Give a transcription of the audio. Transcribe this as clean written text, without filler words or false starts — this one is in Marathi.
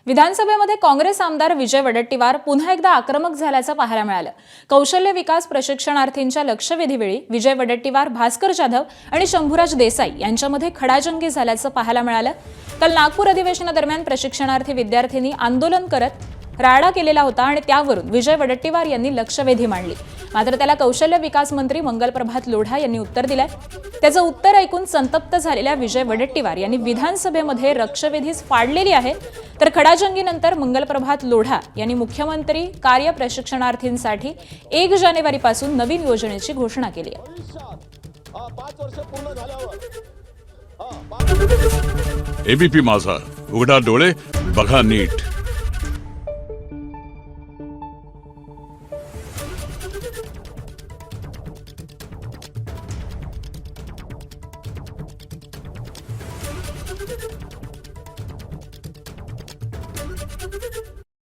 विधानसभेमध्ये काँग्रेस आमदार विजय वडेट्टीवार पुन्हा एकदा आक्रमक झाल्याचं पाहायला मिळालं। कौशल्य विकास प्रशिक्षणार्थींच्या लक्षवेधीवेळी विजय वडेट्टीवार, भास्कर जाधव आणि शंभूराज देसाई यांच्यामध्ये खडाजंगी झाल्याचं पाहायला मिळालं। काल नागपूर अधिवेशनादरम्यान प्रशिक्षणार्थी विद्यार्थ्यांनी आंदोलन करत राडा केलेला होता आणि त्यावरून विजय वडेट्टीवार यांनी लक्षवेधी मांडली। मात्र त्याला कौशल्य विकास मंत्री मंगलप्रभात लोढा यांनी उत्तर दिलंय। त्याचं उत्तर ऐकून संतप्त झालेल्या विजय वडेट्टीवार यांनी विधानसभेमध्ये लक्षवेधीच फाडलेली आहे। तर खडाजंगीनंतर मंगलप्रभात लोढा यांनी मुख्यमंत्री कार्य प्रशिक्षणार्थींसाठी 1 जानेवारीपासून नवीन योजनेची घोषणा केली आहे। एबीपी माझा, उघडा डोळे बघा नीट।